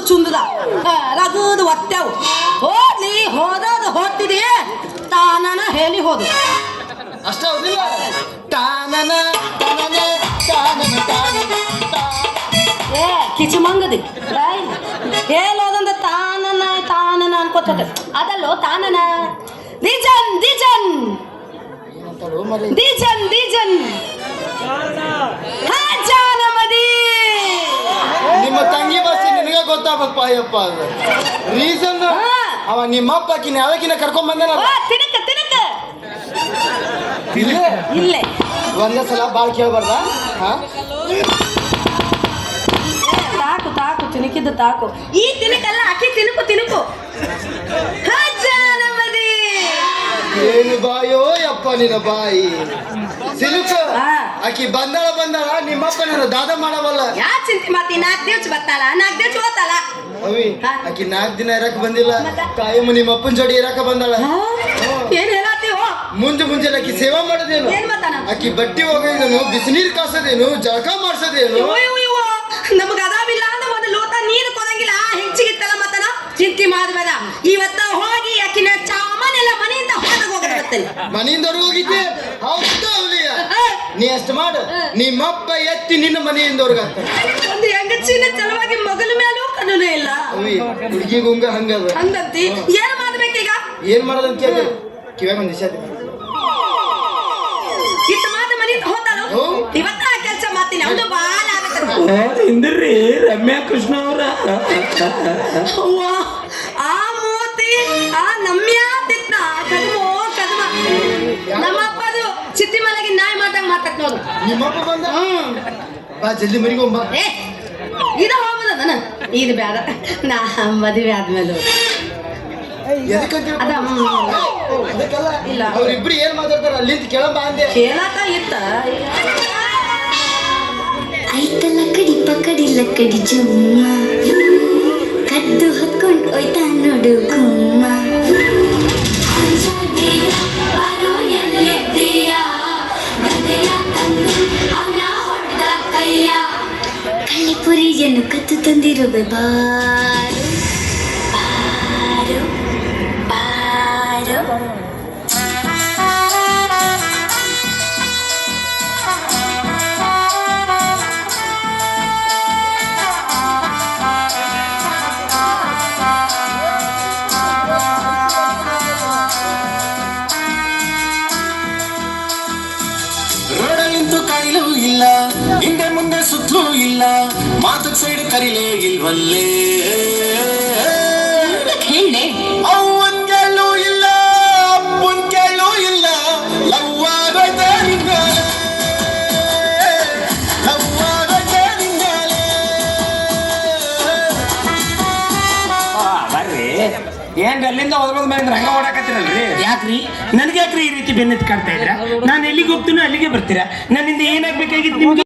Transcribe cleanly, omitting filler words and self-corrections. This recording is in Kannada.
ಚುಂದದ ರಗದು ಒತ್ತೆವು ಹೋದ್ಲಿ ಹೋದದು ಹೋಗ್ತಿದೆ ತಾನನ ಹೇಳಿ ಹೋದು ಅಷ್ಟೇ ಹೌದಿಲ್ಲ ತಾನನ ತಾನನ ತಾನನ ತಾನನ ಏ ಕಿಚಿ ಮಂಗದಿ ಹೇಳೋದಂದ್ರೆ ತಾನನ ತಾನನ ಅನ್ಕೋತದೆ ಅದಲ್ಲೋ ತಾನನ ದಿಜನ್ ದಿಜನ್ ದಿಜನ್ ದಿಜನ್ ಜಾನಮದಿ ನಿಮ್ಮ ತಂಗಿ ಭಾಷೆ ನಿನಗೆ ಗೊತ್ತಾಗಪ್ಪ ಅಯ್ಯಪ್ಪ ಅದು ರೀಸನ್ ಅವ ನಿಮ್ಮ ಅಪ್ಪಕಿನ ಯಾವಕಿನ ಕರ್ಕೊಂಡ್ ಬಂದನ ತಿನಕ ತಿನಕ ಇಲ್ಲೇ ಇಲ್ಲೇ ಒಂದೇ ಸಲ ಬಾಳ್ ಕೇಳ್ಬಾರ್ದ ತಾಕು ತಾಕು ತಿನಕಿದ್ದು ತಾಕು ಈ ತಿನಕಲ್ಲ ಅಕ್ಕಿ ತಿನುಕು ತಿನುಕು ಜಾನಮದಿ ಏನು ಬಾಯೋ ಯಪ್ಪ ನಿನ್ನ ಬಾಯಿ ಸಿಲುಕ ಆಕಿ ಬಂದಾಳ ನಿಮ್ಮಪ್ಪ ನನ್ನ ದಾದ ಮಾಡವಲ್ಲ ಯಾ ಚಿಂತೆ ಮಾತಿ 4 ದಿವಸ ಬರ್ತಾಳ 4 ದಿವಸ ಹೋತಾಳ ಅವಿ ಆಕಿ 4 ದಿನ ಇರಕ್ ಬಂದಿಲ್ಲ ಕಾಯಮ್ಮ ನಿಮ್ಮಪ್ಪನ ಜೋಡಿ ಇರಕ ಬಂದಾಳ ಏನ್ ಹೇಳತ್ತೀವೋ ಮುಂಜೆ ಆಕಿ ಸೇವಾ ಮಾಡೋದೇನು ಆಕಿ ಬಟ್ಟಿ ಹೋಗೋದೇನು ಬಿಸಿನೀರ್ ಕಾಸೋದೇನು ಜಳಕ ಮಾಡ್ಸೋದೇನು ನಮಗ ಅದಾವಿಲ್ಲ ಅಂದ್ರೆ ಒಂದು ಲೋಟ ನೀರು ಕೊಡಂಗಿಲ್ಲ ಹೆಚ್ಚಿಗಿತ್ತಲ್ಲ ಮತ್ತನ ಚಿಂತೆ ಮಾಡ್ಬೇಡ ಇವತ್ತ ಹೋಗಿ ಆಕಿನ ಸಾಮಾನೆಲ್ಲ ಮನೆಯಿಂದ ಹೊರಗೆ ಹೋಗತ್ತೆ ಮನೆಯಿಂದ ಹೋಗಿದ್ದೆ ಹೌದಾ ಅವಲಿಯ ನೀ ಅಷ್ಟು ಮಾಡು ನಿಮ್ಮಪ್ಪ ಎತ್ತಿ ನಿನ್ನ ಮನೆಯಿಂದ ಹೊರಗಾಕ ಒಂದು ಹೆಂಗಚ್ಚಿನ ಚಲವಾಗಿ ಮಗಲ ಮೇಲೂ ಕಣ್ಣು ಇಲ್ಲ ಹುಡುಗಿ ಗುಂಗ ಹಂಗದ ಹಂಗಂತಿ ಏನ್ ಮಾಡ್ಬೇಕೀಗ ಏನ್ ಮಾಡೋದಂತ ಕೇಳಿ ಕಿವ್ಯಾಗ ಒಂದು ದಿವಸ ಇಟ್ಟು ಮಾತು ಮನೆಯಿಂದ ಹೋತಾಳು ಇವತ್ತ ಆ ಕೆಲಸ ಮಾಡ್ತೀನಿ ಅವನು ಬಾಳ ಹಿಂದ್ರಿ ರಮ್ಯಾ ಕೃಷ್ಣ ಅವ್ರ ಆ ಮೂತಿ ಆ ನಮ್ಯಾ ತಿತ್ತ ಕದಮೋ ಕದಮ ನಮ್ಮಪ್ಪದು ಚಿತ್ತಿ ಮನೆಗೆ ನಾಯಿ ಮಾತಾಡ್ ನೋಡು ನಿಮ್ಮಪ್ಪ ಬಂದ ಬಾ ಜಲ್ದಿ ಮರಿಗೂ ಬಾ ಇದು ಹೋಗುದ ನನ್ನ ಇದು ಬೇಡ ನಾ ಮದುವೆ ಆದ್ಮೇಲೆ ಇಲ್ಲ ಅವ್ರಿಬ್ರು ಏನ್ ಮಾತಾಡ್ತಾರ ಅಲ್ಲಿಂದ ಕೇಳಂಬ ಅಂದೆ ಕೇಳಾಕ ಇತ್ತ ಐತ ಲಕ್ಕಡಿ ಪಕಡಿ ಲಕ್ಕಡಿ ಜುಮ್ಮ ಕದ್ದು ಹಾಕೊಂಡು ಹೋಯ್ತಾ ನೋಡು ಗುಮ್ಮ ಕಳ್ಳಿಪುರಿಯನ್ನು ಕತ್ತು ತಂದಿರುವೆ ಬಾರು ಬಾರು ಬಾರು ಕಾಯಿಲೂ ಇಲ್ಲ ಹಿಂದೆ ಮುಂದೆ ಸುತ್ತಲೂ ಇಲ್ಲ ಮಾತು ಸೈಡ್ ಕರಿಲೇ ಇಲ್ವಲ್ಲೇ ಅವ್ವನ್ ಕೇಳೂ ಇಲ್ಲ ಅಪ್ಪನ್ ಕೇಳೂ ಇಲ್ಲ ಲವ್ವಾಗದೆ ನಿಂಗಾಲೆ ಲವ್ವಾಗದೆ ನಿಂಗಾಲೆ ಬರ್ರಿ ಏನ್ ಅಲ್ಲಿಂದ ಹೋದ್ರದ ಮೇಲೆ ರಂಗ ಓಡಾಕತ್ತೀರಲ್ರಿ ಯಾಕ್ರಿ ನನಗೆ ಯಾಕ್ರಿ ಈ ರೀತಿ ಬೆನ್ನೆತ್ತಿ ಕಾಡ್ತಾ ಇದ್ರ ನಾನು ಎಲ್ಲಿಗೆ ಹೋಗ್ತೀನೋ ಅಲ್ಲಿಗೆ ಬರ್ತೀರಾ ನನ್ನಿಂದ ಏನಾಗ್ಬೇಕಾಗಿತ್ತು ನಿಮ್ಗೆ